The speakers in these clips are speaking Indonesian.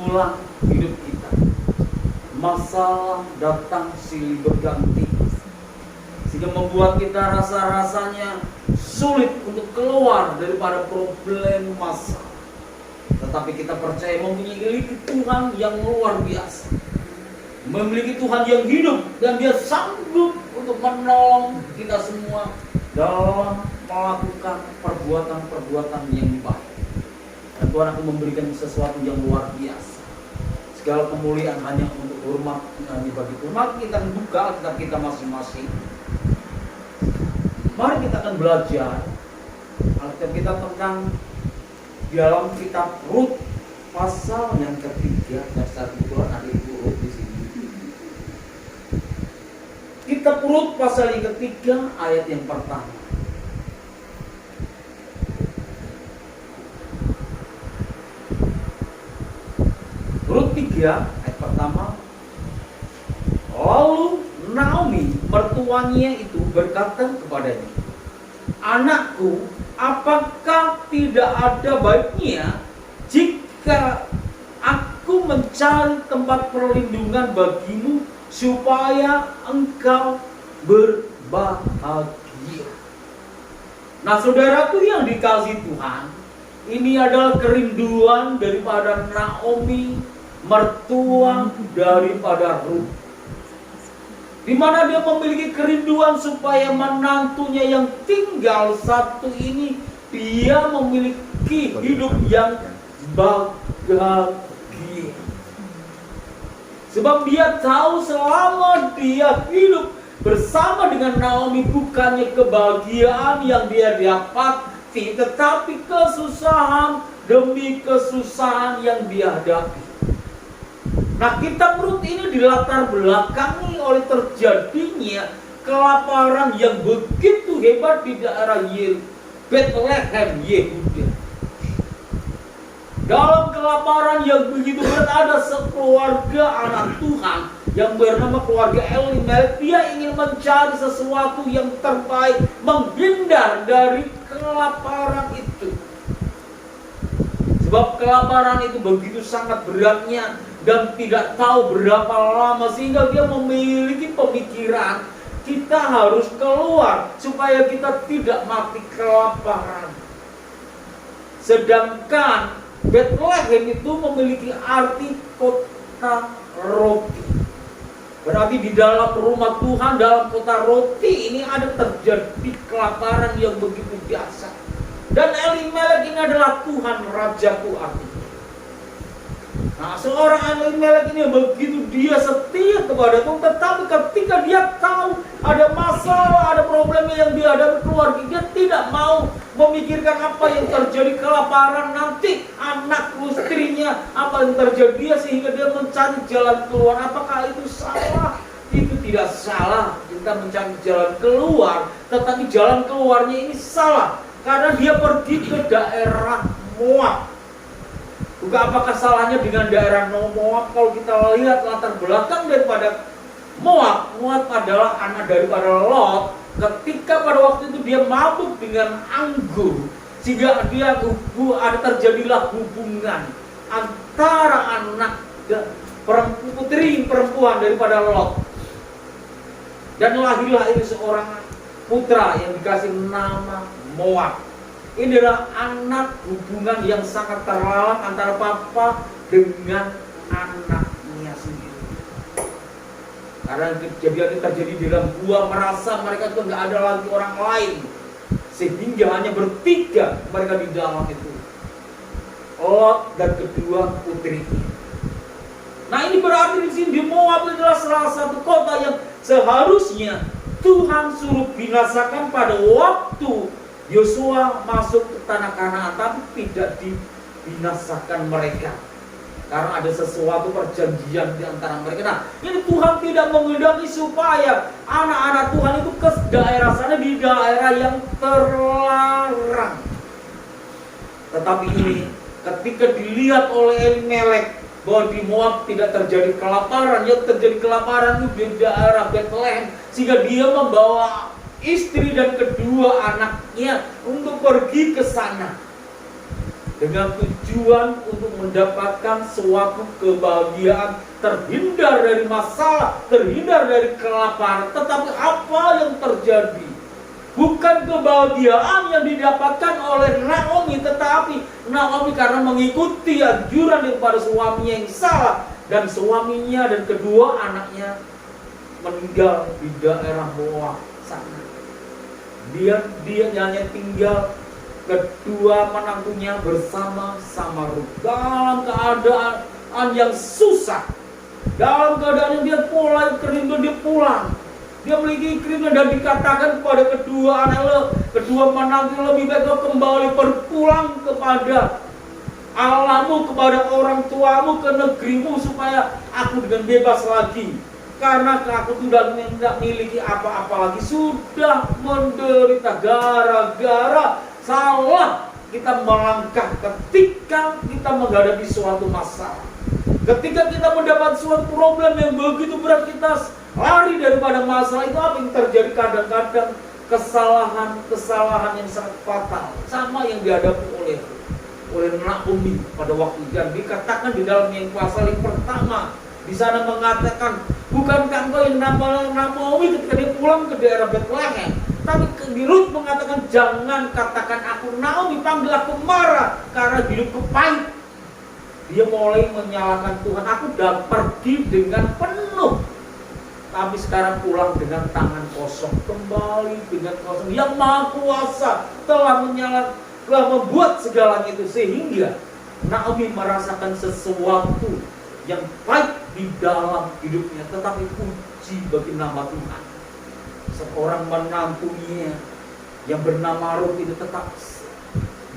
mengulang hidup kita. Masalah datang silih berganti, sehingga membuat kita rasa-rasanya sulit untuk keluar daripada problem masalah. Tetapi kita percaya memiliki Tuhan yang luar biasa, memiliki Tuhan yang hidup, dan Dia sanggup untuk menolong kita semua dalam melakukan perbuatan-perbuatan yang baik. Dan Tuhan akan memberikan sesuatu yang luar biasa. Segala kemuliaan hanya untuk hormat bagi Tuhan. Mari kita buka Alkitab kita masing-masing. Mari kita akan belajar Alkitab kita tentang di dalam kitab Rut pasal yang ketiga. Dan saat itu ada Ibu Rut di sini. Kitab Rut pasal yang ketiga ayat yang pertama. Rut 3 ayat pertama. Lalu Naomi mertuanya itu berkata kepadanya, "Anakku, apakah tidak ada baiknya jika aku mencari tempat perlindungan bagimu supaya engkau berbahagia?" Nah, saudaraku yang dikasihi Tuhan, ini adalah kerinduan daripada Naomi, mertua daripada Rut, di mana dia memiliki kerinduan supaya menantunya yang tinggal satu ini dia memiliki hidup yang bahagia. Sebab dia tahu selama dia hidup bersama dengan Naomi, bukannya kebahagiaan yang dia dapati, tetapi kesusahan demi kesusahan yang dia hadapi. Nah, kitab Rut ini dilatar belakangi oleh terjadinya kelaparan yang begitu hebat di daerah Bethlehem, Yehuda. Dalam kelaparan yang begitu berat, ada sekeluarga anak Tuhan yang bernama keluarga Elimelek. Dia ingin mencari sesuatu yang terbaik, menghindar dari kelaparan itu. Sebab kelaparan itu begitu sangat beratnya dan tidak tahu berapa lama, sehingga dia memiliki pemikiran kita harus keluar supaya kita tidak mati kelaparan. Sedangkan Bethlehem itu memiliki arti kota roti. Berarti di dalam rumah Tuhan, dalam kota roti ini ada terjadi kelaparan yang begitu dahsyat. Dan Elimelek ini adalah Tuhan rajaku artinya. Nah, seorang Elimelek ini begitu dia setia kepada Tuhan, tetapi ketika dia tahu ada masalah, ada problemnya yang dihadapi keluarga, dia tidak mau memikirkan apa yang terjadi, kelaparan nanti anak istrinya, apa yang terjadi, sehingga dia mencari jalan keluar. Apakah itu salah? Itu tidak salah, kita mencari jalan keluar, tetapi jalan keluarnya ini salah karena dia pergi ke daerah Moab. Bukan apakah salahnya dengan daerah Moab? Kalau kita lihat latar belakang daripada Moab, Moab adalah anak daripada Lot. Ketika pada waktu itu dia mabuk dengan anggur, sehingga dia ada terjadilah hubungan antara anak dan putri perempuan daripada Lot. Dan lahirlah ini seorang putra yang dikasih nama Moab. Ini adalah anak hubungan yang sangat terlarang antara papa dengan anaknya sendiri. Karena kejadian itu terjadi di dalam gua, merasa mereka itu nggak ada lagi orang lain, sehingga hanya bertiga mereka di dalam itu, Lot dan kedua putrinya. Nah, ini berarti di sini di Moab adalah salah satu kota yang seharusnya Tuhan suruh binasakan pada waktu Yosua masuk ke tanah Kanaan, tapi tidak dibinasakan mereka karena ada sesuatu perjanjian di antara mereka. Nah, ini Tuhan tidak menghendaki supaya anak-anak Tuhan itu ke daerah sana, di daerah yang terlarang. Tetapi ini ketika dilihat oleh Elimelek bahwa di Moab tidak terjadi kelaparan, yang terjadi kelaparan itu di daerah Bethlehem, sehingga dia membawa istri dan kedua anaknya untuk pergi ke sana. dengan tujuan untuk mendapatkan suatu kebahagiaan, terhindar dari masalah, terhindar dari kelaparan. Tetapi apa yang terjadi? Bukan kebahagiaan yang didapatkan oleh Naomi, tetapi Naomi karena mengikuti anjuran daripada suaminya yang salah, dan suaminya dan kedua anaknya meninggal di daerah Moab sana. Dia hanya tinggal kedua menantunya bersama-sama Rut dalam keadaan yang susah, dalam keadaan yang dia mulai kerinduan, dia pulang, dia memiliki kerinduan, dan dikatakan kepada kedua kedua menantu, lebih baik kau kembali berpulang kepada Allahmu, kepada orang tuamu, ke negerimu, supaya aku dengan bebas lagi. Karena aku sudah tidak memiliki apa-apa lagi, sudah menderita gara-gara salah kita melangkah ketika kita menghadapi suatu masalah. Ketika kita mendapat suatu problem yang begitu berat, kita lari daripada masalah itu. Apa yang terjadi? Kadang-kadang kesalahan yang sangat fatal, sama yang dihadapi oleh Naomi pada waktu itu. Dan dikatakan di dalam yang pasal yang pertama, di sana mengatakan, bukankah engkau yang Naomi ketika dia pulang ke daerah Bethlehem? Tapi di Rut mengatakan, jangan katakan aku Naomi, panggil aku Mara, karena hidupku pahit. Dia mulai menyalahkan Tuhan. Aku sudah pergi dengan penuh, tapi sekarang pulang dengan tangan kosong, kembali dengan kosong. Yang Maha Kuasa telah membuat segalanya itu, sehingga Naomi merasakan sesuatu yang baik di dalam hidupnya. Tetapi puji bagi nama Tuhan, seorang menantunya yang bernama Rut itu tetap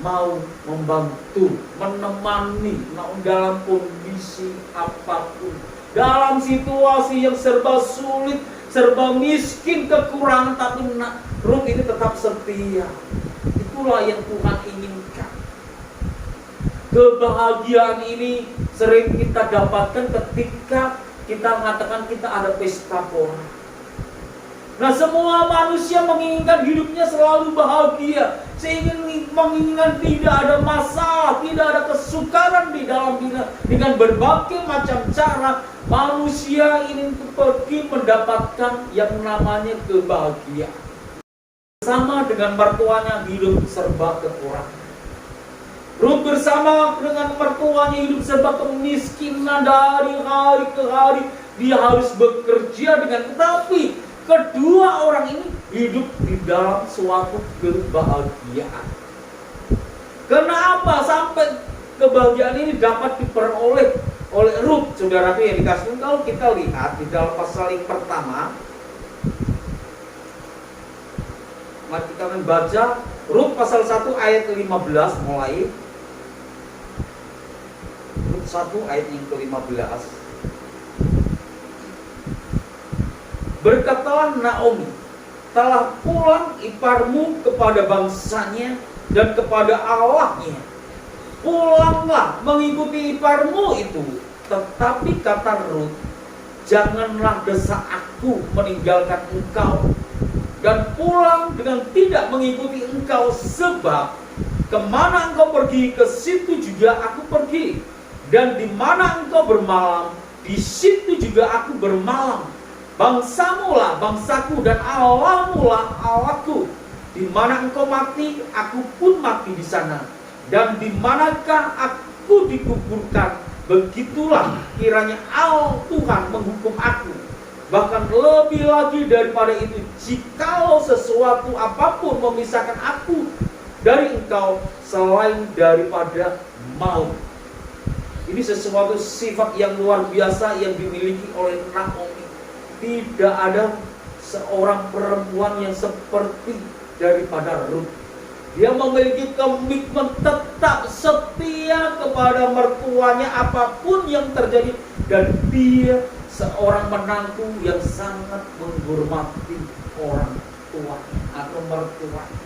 mau membantu, menemani Naomi dalam kondisi apapun, dalam situasi yang serba sulit, serba miskin, kekurangan, tapi Rut ini tetap setia. Itulah yang Tuhan inginkan. Kebahagiaan ini sering kita dapatkan ketika kita mengatakan kita ada pesta pora. Nah, semua manusia menginginkan hidupnya selalu bahagia, sehingga menginginkan tidak ada masalah, tidak ada kesukaran di dalam diri. Dengan berbagai macam cara, manusia ingin pergi mendapatkan yang namanya kebahagiaan. Sama dengan mertuanya, hidup serba kekurangan. Rut bersama dengan mertuanya hidup serba kemiskinan dari hari ke hari. Dia harus bekerja dengan, tetapi kedua orang ini hidup di dalam suatu kebahagiaan. Kenapa sampai kebahagiaan ini dapat diperoleh oleh Rut, saudaraku yang dikasih? Kalau kita lihat di dalam pasal yang pertama, mari kita membaca Rut pasal 1 ayat 15 mulai. Rut 1 ayat yang ke-15. Berkatalah Naomi, telah pulang iparmu kepada bangsanya dan kepada Allahnya. Pulanglah mengikuti iparmu itu. Tetapi kata Rut, janganlah desak aku meninggalkan engkau dan pulang dengan tidak mengikuti engkau, sebab kemana engkau pergi, ke situ juga aku pergi, dan di mana engkau bermalam, di situ juga aku bermalam. Bangsamu lah bangsaku, dan Allahmu lah Allahku. Di mana engkau mati, aku pun mati di sana, dan di manakah aku dikuburkan, begitulah kiranya Allah Tuhan menghukum aku. Bahkan lebih lagi daripada itu, jikalau sesuatu apapun memisahkan aku dari engkau selain daripada maut. Ini sesuatu sifat yang luar biasa yang dimiliki oleh Naomi. Tidak ada seorang perempuan yang seperti daripada Rut. Dia memiliki komitmen tetap setia kepada mertuanya apapun yang terjadi, dan dia seorang menantu yang sangat menghormati orang tuanya atau mertuanya.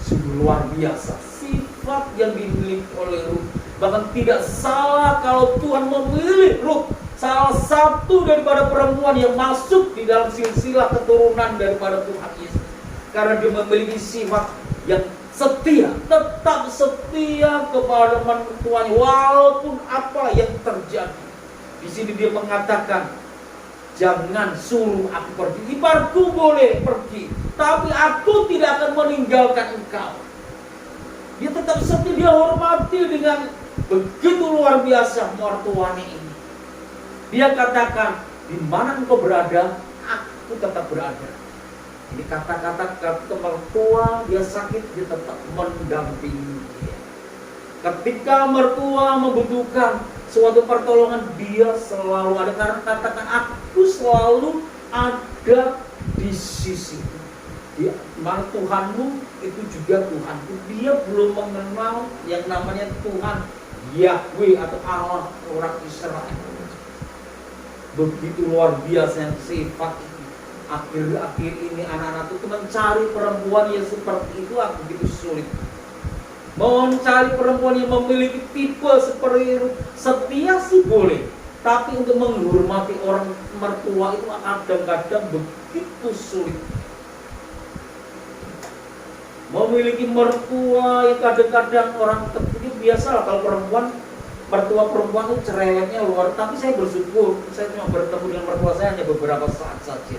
Sungguh luar biasa sifat yang dimiliki oleh Rut. Bahkan tidak salah kalau Tuhan memilih Rut, salah satu daripada perempuan yang masuk di dalam silsilah keturunan daripada Tuhan Yesus, karena dia memiliki sifat yang setia, tetap setia kepada mertuanya walaupun apa yang terjadi. Di sini dia mengatakan, jangan suruh aku pergi. Iparku boleh pergi, tapi aku tidak akan meninggalkan engkau. Dia tetap setia, dia hormati dengan begitu luar biasa mertuanya ini. Dia katakan, di mana engkau berada, aku tetap berada. Ini kata-kata mertua, dia sakit, dia tetap mendampingi dia. Ketika mertua membutuhkan suatu pertolongan, dia selalu ada. Karena katakan, aku selalu ada di sisimu. Dia, mana Tuhanmu itu juga Tuhanku. Dia belum mengenal yang namanya Tuhan Yahweh atau Allah orang Israel. Begitu luar biasa yang sifat ini. Akhir-akhir ini anak-anak itu mencari perempuan yang seperti itu begitu sulit. Mencari perempuan yang memiliki tipe seperti itu, setia sih boleh, tapi untuk menghormati orang mertua itu kadang-kadang begitu sulit. Memiliki mertua yang kadang-kadang orang terpilih biasa lah, kalau perempuan, mertua perempuan itu cerewetnya luar. Tapi saya bersyukur, saya cuma bertemu dengan mertua saya hanya beberapa saat saja.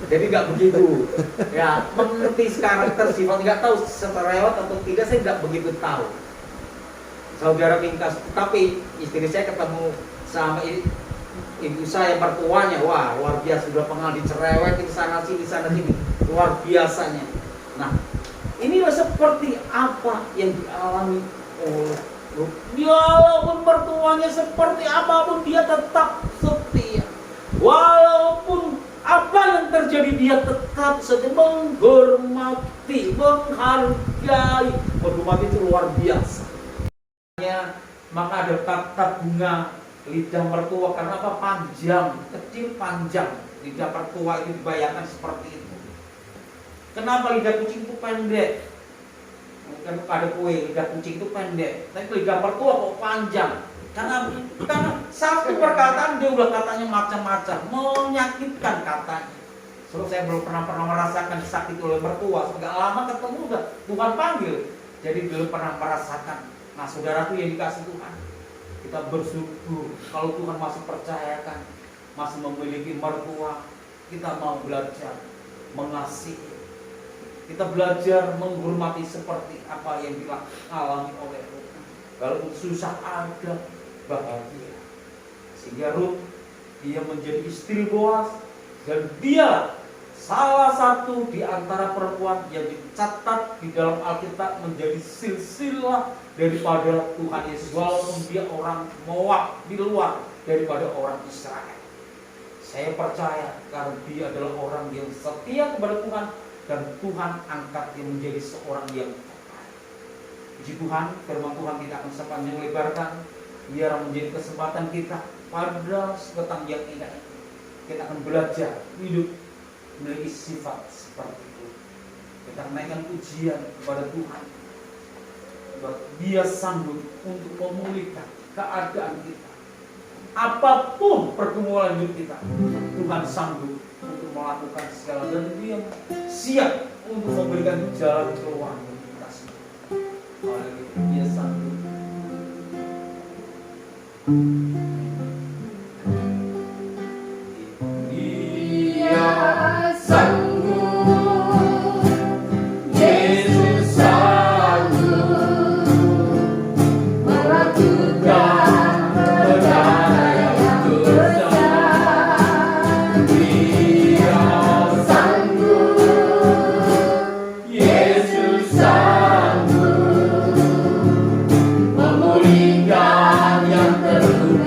Jadi nggak begitu, ya mengerti karakter sifat, nggak tahu cerewet atau tidak, saya nggak begitu tahu. Saudara ringkas, tapi istri saya ketemu sama ibu saya mertuanya, wah luar biasa, sudah pengalaman dicerewet di sana sini, luar biasanya. Nah, inilah seperti apa yang dialami oleh Ruth. Walaupun mertuanya seperti apapun, dia tetap setia. Walaupun apa yang terjadi, dia tetap saja menghormati, menghargai. Menghormati itu luar biasa. Maka ada kata bunga lidah mertua, karena apa? Panjang, kecil panjang. Lidah mertua itu dibayangkan seperti itu. Kenapa lidah kucing itu pendek? Kan ada kue, lidah kucing itu pendek, tapi lidah mertua kok panjang. Karena satu perkataan dia udah katanya macam-macam, menyakitkan katanya. So, saya belum pernah merasakan disakiti oleh mertua. Sudah lama ketemu udah Tuhan panggil, jadi belum pernah merasakan. Nah, saudaraku yang dikasih Tuhan, kita bersyukur kalau Tuhan masih percayakan, masih memiliki mertua. Kita mau belajar mengasihi, kita belajar menghormati seperti apa yang dialami oleh Ruth. Walaupun susah ada, bahagia. Sehingga Ruth, dia menjadi istri Boaz, dan dia salah satu di antara perempuan yang dicatat di dalam Alkitab menjadi silsilah daripada Tuhan Yesus. Walaupun dia orang Moab di luar daripada orang Israel. Saya percaya karena dia adalah orang yang setia kepada Tuhan, dan Tuhan angkat dia menjadi seorang yang tepat. Puji Tuhan, firman Tuhan tidak akan sepanjang lebarkan, biar menjadi kesempatan kita pada petang yang indah ini. Kita akan belajar hidup memiliki sifat seperti itu. Kita menaikkan pujian kepada Tuhan. Dia sanggup untuk memulihkan keadaan kita. Apapun pergumulan hidup kita, Tuhan sanggup untuk melakukan segala, dan dia siap untuk memberikan jalan keluar bagi kita semua. Haleluya, dia sanggup. Memulihkan yang terluka.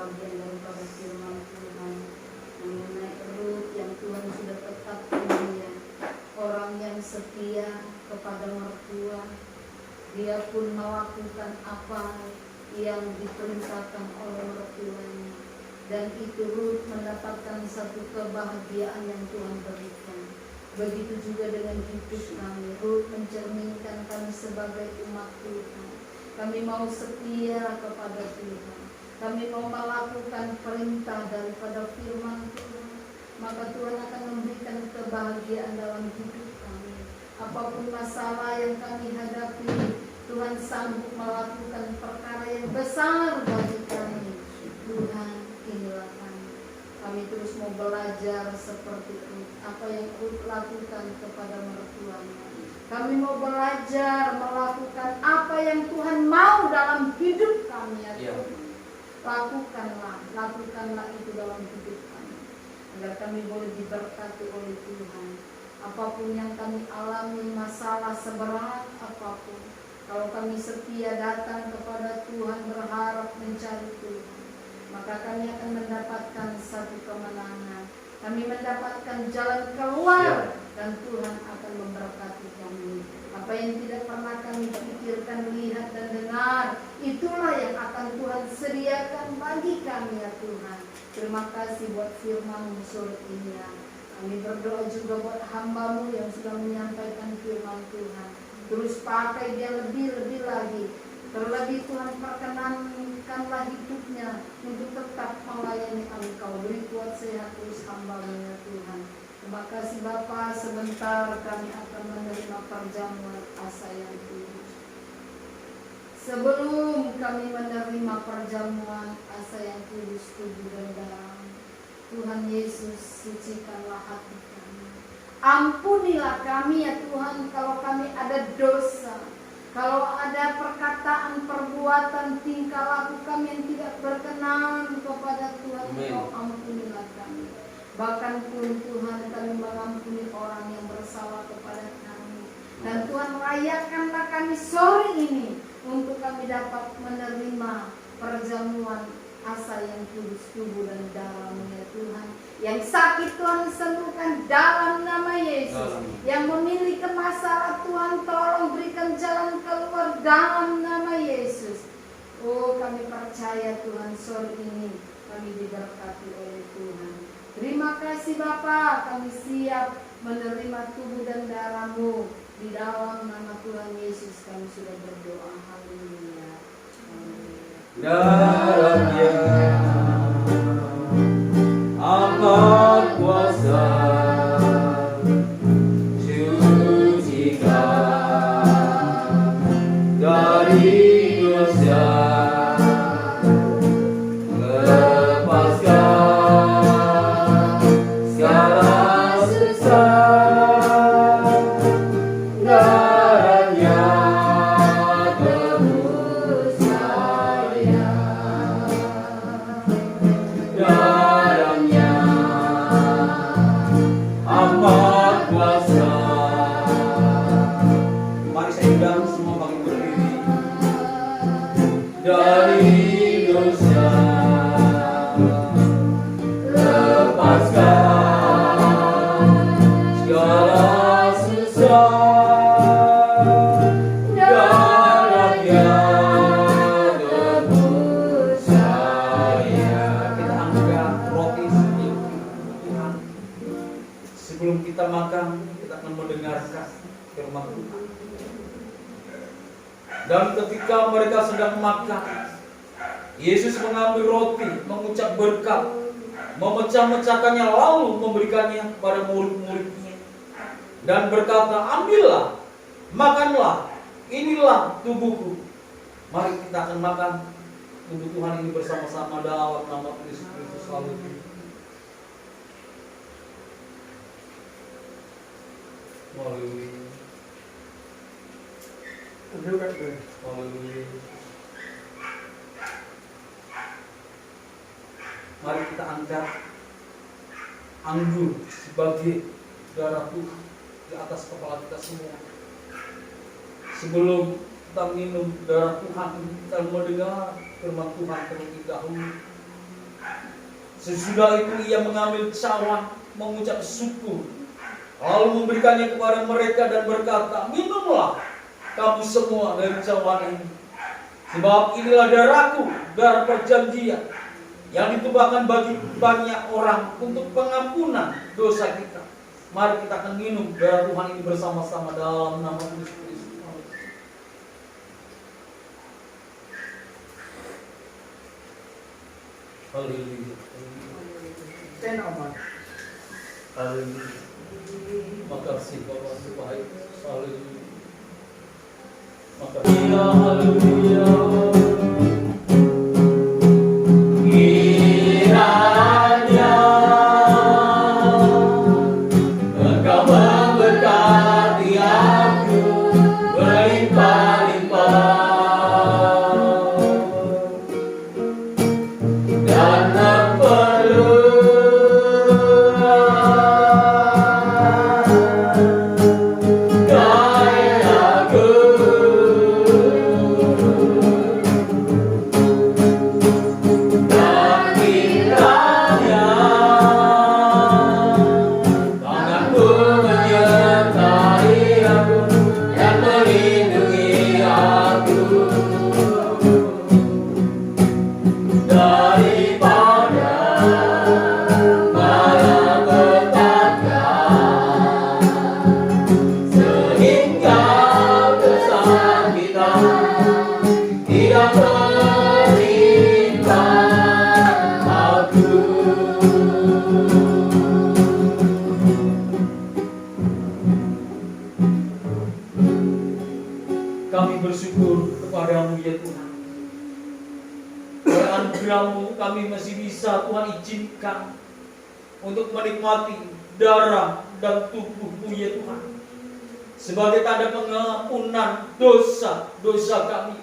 bagian daripada firman Tuhan mengenai Rut yang Tuhan sudah tetapkan dia orang yang setia kepada mertua. Dia pun melakukan apa yang diperintahkan oleh mertuanya, dan itu Rut mendapatkan satu kebahagiaan yang Tuhan berikan. Begitu juga dengan hidup kami. Rut mencerminkan kami sebagai umat Tuhan. Kami mau setia kepada Tuhan. Kami mau melakukan perintah daripada firman Tuhan. Maka Tuhan akan memberikan kebahagiaan dalam hidup kami. Apapun masalah yang kami hadapi, Tuhan sanggup melakukan perkara yang besar bagi kami. Tuhan, inilah kami. Kami terus mau belajar seperti Rut, apa yang Rut lakukan kepada mertuanya. Kami mau belajar melakukan apa yang Tuhan mau dalam hidup kami, ya Tuhan. Lakukanlah itu dalam hidup kami, agar kami boleh diberkati oleh Tuhan. Apapun yang kami alami, masalah seberat apapun, kalau kami setia datang kepada Tuhan, berharap mencari Tuhan, maka kami akan mendapatkan satu kemenangan. Kami mendapatkan jalan keluar, dan Tuhan akan memberkati kami. Apa yang tidak pernah kami pikirkan, lihat dan dengar, itulah yang akan Tuhan sediakan bagi kami, ya Tuhan. Terima kasih buat firman-Mu sore ini, ya. Kami berdoa juga buat hamba-Mu yang sudah menyampaikan firman Tuhan. Terus pakai dia lebih-lebih lagi. Terlebih Tuhan perkenankanlah hidupnya untuk tetap melayani Engkau. Beri kuat sehat terus hamba-Mu, ya Tuhan. Terima kasih Bapa. Sebentar kami akan menerima perjamuan asa yang tulus. Sebelum kami menerima perjamuan asa yang tulus tubuh dan darah, Tuhan Yesus, sucikanlah hati kami. Ampunilah kami, ya Tuhan, kalau kami ada dosa, kalau ada perkataan, perbuatan, tingkah laku kami yang tidak berkenan kepada Tuhan. Engkau ampunilah kami. Bahkan pun Tuhan, kami mengampuni orang yang bersalah kepada kami. Dan Tuhan, layakkanlah kami sore ini untuk kami dapat menerima perjamuan asa yang tulus tubuh dan darah-Mu, ya Tuhan. Yang sakit Tuhan sembuhkan dalam nama Yesus. Yang memiliki masalah Tuhan, tolong berikan jalan keluar dalam nama Yesus. Oh, kami percaya Tuhan, sore ini kami diberkati oleh Tuhan. Terima kasih Bapa, kami siap menerima tubuh dan darah-Mu. Di dalam nama Tuhan Yesus kami sudah berdoa. Haleluya. Darahnya amat kuasa, sucikan dari dosa, lepaskan segala susah. Darahnya tebus saya, darahnya amat kuasa. Mari saya undang semua bangkit berdiri. Dari dosa lepaskan segala susah. Darahnya tebus saya. Kita angkat roti setiap Tuhan. Sebelum kita makan, kita akan mendengarkan firman Tuhan. Dan ketika mereka sedang makan, Yesus mengambil roti, mengucap berkat, memecah-mecahkannya, lalu memberikannya kepada murid-muridnya, dan berkata, ambillah, makanlah, inilah tubuhku. Mari kita akan makan tubuh Tuhan ini bersama-sama dalam nama Yesus Kristus. Haleluya. Haleluya. Haleluya. Mari kita angkat anggur sebagai darah Tuhan di atas kepala kita semua. Sebelum kita minum darah Tuhan, kita mendengar firman Tuhan terlebih dahulu. Sesudah itu ia mengambil cawan, mengucap syukur, lalu memberikannya kepada mereka dan berkata, minumlah kamu semua dari cawan ini, sebab inilah darahku, darah perjanjian, yang ditumpahkan bagi banyak orang untuk pengampunan dosa kita. Mari kita akan minum darah Tuhan ini bersama-sama dalam nama Kristus. Haleluya. Haleluya. Makasih Bapak Tuhan. Haleluya. Makasih. Haleluya. Kiranya Engkau memberkati aku berlimpah-limpah dan kami bersyukur kepadamu ya Tuhan. Oleh anugerah-Mu kami masih bisa Tuhan izinkan untuk menikmati darah dan tubuh-Mu ya Tuhan, sebagai tanda pengampunan dosa-dosa kami,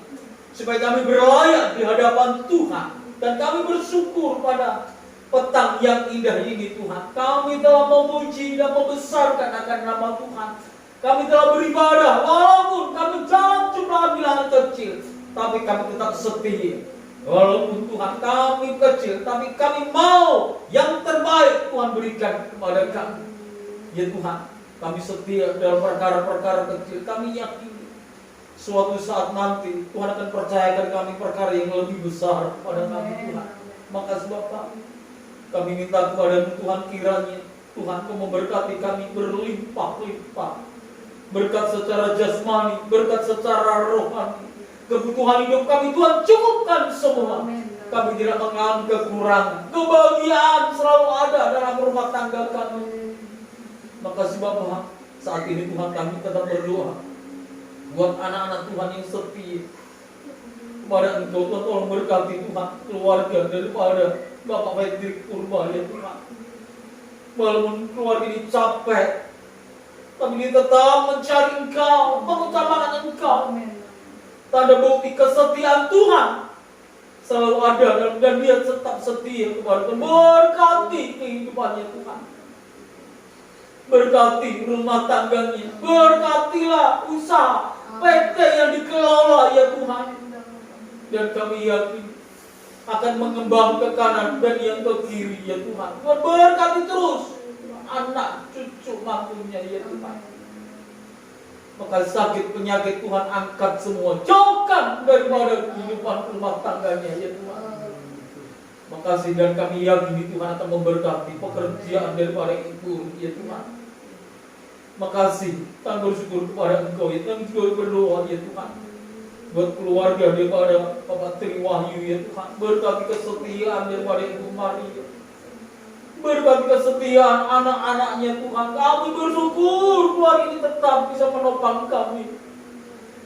supaya kami berlayak di hadapan Tuhan. Dan kami bersyukur pada petang yang indah ini Tuhan, kami telah memuji dan membesarkan akan nama Tuhan. Kami telah beribadah, walaupun kami dalam jumlah bilangan kecil, tapi kami tetap setia. Walaupun Tuhan kami kecil, tapi kami mau yang terbaik Tuhan berikan kepada kami. Ya Tuhan, kami setia dalam perkara-perkara kecil. Kami yakin suatu saat nanti Tuhan akan percayakan kami perkara yang lebih besar kepada kami Tuhan. Makasih Bapak. Kami minta kepada Tuhan, kiranya Tuhan Kau memberkati kami berlimpah-limpah. Berkat secara jasmani, berkat secara rohani. Kebutuhan hidup kami Tuhan cukupkan semua. Kami tidak mengalami kekurangan. Kebahagiaan selalu ada dalam rumah tangga kami. Makasih Bapak. Saat ini Tuhan kami tetap berdoa buat anak-anak Tuhan yang setia. Kepada Engkau Tuhan, tolong berkati Tuhan keluarga daripada Bapak Fredrik Purba ya Tuhan. Walaupun keluarga ini capek, tapi dia tetap mencari Engkau, mengutamakan Engkau. Tanda bukti kesetiaan Tuhan selalu ada, dan dia tetap setia kepada Tuhan. Berkati kehidupannya Tuhan, berkati rumah tangganya, berkatilah usaha PT yang dikelola ya Tuhan. Dan kami yakin akan mengembang ke kanan dan yang ke kiri ya Tuhan. Tuhan berkati terus anak cucu mantunya ya Tuhan. Maka sakit penyakit Tuhan angkat semua, jauhkan daripada kehidupan rumah tangganya ya Tuhan. Makasih, dan kami yakin Tuhan akan memberkati pekerjaan daripada ibu ya Tuhan. Makasih, kami bersyukur kepada Engkau ya Tuhan. Kami berdoa ya Tuhan buat keluarga daripada Bapak Tri Wahyu ya Tuhan. Berkati kesetiaan daripada Ibu Maria, berkati kesetiaan anak-anaknya Tuhan. Kami bersyukur keluarga ini tetap bisa menopang kami.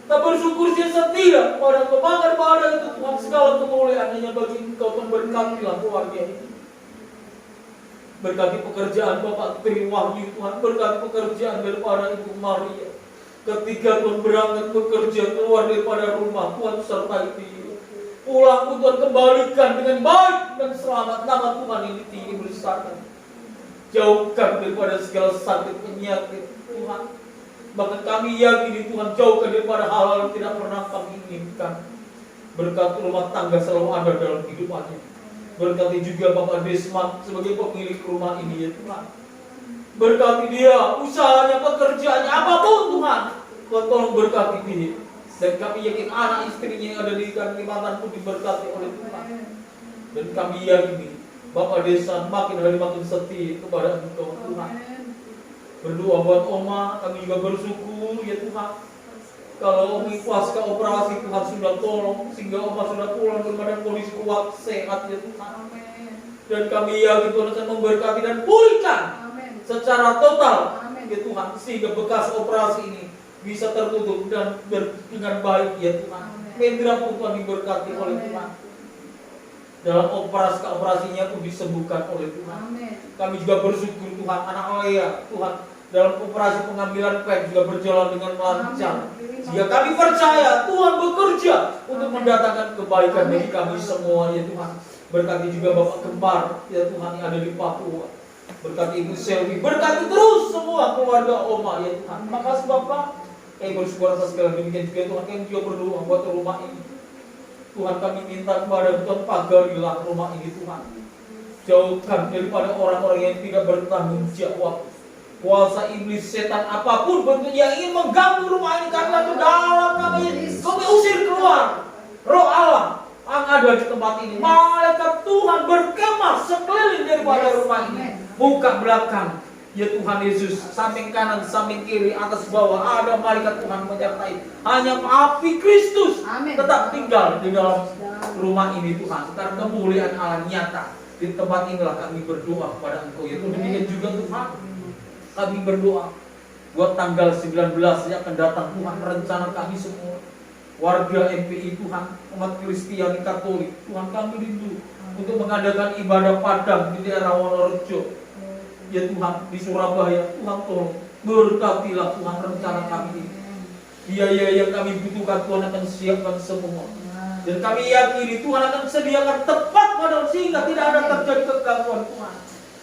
Kita bersyukur dia setia pada kebangan pada itu Tuhan. Segala kemuliaan hanya bagi Engkau Tuhan. Berkatilah keluarga ini. Berkati pekerjaan Bapak Tri Wahyu Tuhan. Berkati pekerjaan daripada Ibu Maria. Ketika Tuhan berangkat bekerja keluar daripada rumah, Tuhan sertai dia. Pulang pun Tuhan kembalikan dengan baik dan selamat. Nama Tuhan ini tinggi besarkan. Jauhkan daripada segala sakit penyakit Tuhan. Bahkan kami yakin Tuhan, jauhkan daripada hal-hal yang tidak pernah kami inginkan. Berkat rumah tangga selalu ada dalam kehidupannya. Berkati juga Bapak Desmond sebagai pemilik rumah ini ya Tuhan. Berkati dia, usahanya, pekerjaannya, apapun Tuhan. Tuhan tolong berkati dia. Dan kami yakin anak istrinya yang ada di Kalimantan pun diberkati oleh Tuhan. Dan kami yakini Bapak Desa makin hari makin setia kepada Engkau Tuhan. Berdoa buat Oma, kami juga bersyukur ya Tuhan. Kalau Omi pasca operasi Tuhan sudah tolong sehingga Oma sudah pulang dalam kondisi kuat sehat ya Tuhan. Dan kami yakin Tuhan akan memberkati dan pulihkan secara total ya Tuhan, sehingga bekas operasi ini bisa tertutup dan dengan baik ya Tuhan. Mendra pun Tuhan diberkati oleh Tuhan. Dalam operasinya pun disembuhkan oleh Tuhan. Kami juga bersyukur Tuhan, anak Lea Tuhan dalam operasi pengambilan pen juga berjalan dengan lancar. Jika kami percaya Tuhan bekerja untuk mendatangkan kebaikan bagi kami semua ya Tuhan. Berkati juga Bapak Kembar ya Tuhan yang ada di Papua. Berkati Ibu Selvi, berkati terus semua keluarga Oma ya Tuhan. Makasih Bapak. Kami bersyukur atas segala demikian juga Tuhan. Kami juga berdoa buat rumah ini. Tuhan, kami minta kepada Tuhan, pagarilah rumah ini Tuhan. Jauhkan daripada orang-orang yang tidak bertanggung jawab. Kuasa iblis, setan apapun bentuknya yang ingin mengganggu rumah ini, karena itu dalam nama Yesus kami usir keluar. Roh Allah yang ada di tempat ini, malaikat Tuhan berkemah sekeliling daripada rumah ini. Muka belakang ya Tuhan Yesus, samping kanan, samping kiri, atas bawah ada malaikat Tuhan menyertai. Hanya api Kristus tetap tinggal di dalam rumah ini Tuhan. Karena kemuliaan Allah nyata di tempat inilah kami berdoa kepada Engkau ya Tuhan. Demikian juga Tuhan, kami berdoa buat tanggal 19 yang akan datang Tuhan. Rencana kami semua warga MPI Tuhan, umat Kristiani Katolik Tuhan, kami rindu untuk mengadakan ibadah Padang di daerah Wonorejo ya Tuhan, di Surabaya. Tuhan tolong berkatilah Tuhan rencana kami ini. Biaya yang kami butuhkan Tuhan akan siapkan semua. Dan kami yakini Tuhan akan sediakan tepat pada sehingga tidak ada terjadi kegangguan Tuhan.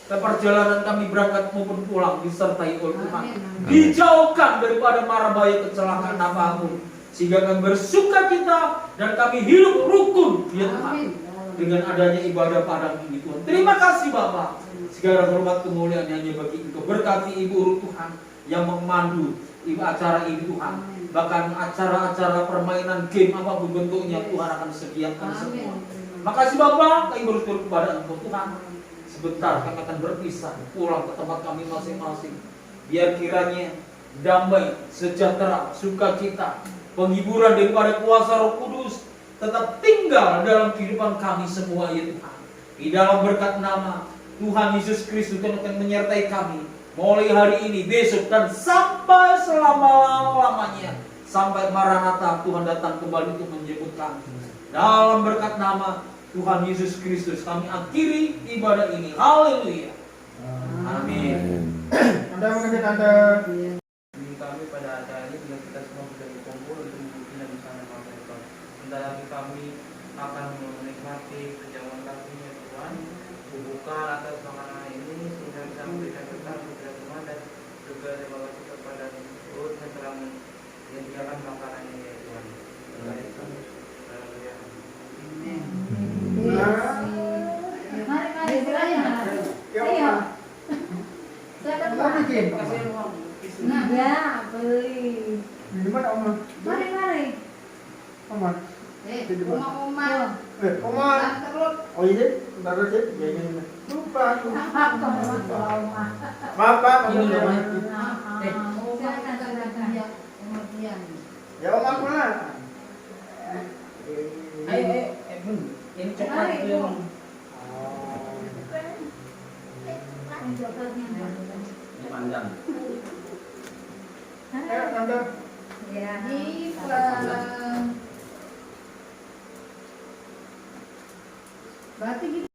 Dan perjalanan kami berangkat maupun pulang disertai oleh Tuhan. Dijauhkan daripada mara bahaya kecelakaan apapun. Sehingga kami bersuka cita dan kami hidup rukun ya Tuhan. Dengan adanya ibadah Padang ini Tuhan. Terima kasih Bapak. Segala hormat kemuliaan hanya bagi Engkau. Berkati Ibu Ruth Tuhan yang memandu acara ini Tuhan. Bahkan acara-acara permainan game apapun bentuknya Tuhan akan sediakan semua. Makasih Bapak, kami bersyukur kepada Engkau Tuhan. Sebentar kami akan berpisah pulang ke tempat kami masing-masing. Biar kiranya damai, sejahtera, sukacita, penghiburan daripada kuasa Roh Kudus tetap tinggal dalam kehidupan kami semua ya Tuhan. Di dalam berkat nama Tuhan Yesus Kristus yang akan menyertai kami mulai hari ini, besok, dan sampai selama-lamanya. Sampai Maranatha Tuhan datang kembali untuk menjemput kami. Dalam berkat nama Tuhan Yesus Kristus kami akhiri ibadah ini. Haleluya. Amin. Anda mengerti Anda? Kami pada acara ini bila kita semua sudah berkumpul untuk mengikuti bersama nama Tuhan. Sebentar lagi kami akan menikmati perjamuan kasih-Nya Tuhan, bukan atas makanan ini sehingga bisa memberikan berkat kepada Tuhan, dan juga terima kasih kepada Tuhan yang telah menyediakan makanan ini ya Tuhan. Haleluya. Mari silakan. Ayo. Silakan Pak. Nah, ya, beli. Di mana Oma? Mari. Oma. Oma. Oma. Terus. Oh iya, bentar aja. Ya ini. Lupa. Maaf Pak. Silakan. Ya Oma mana? Ayo, ini coklat itu yang panjang. Ayo Anda. Ya. Berarti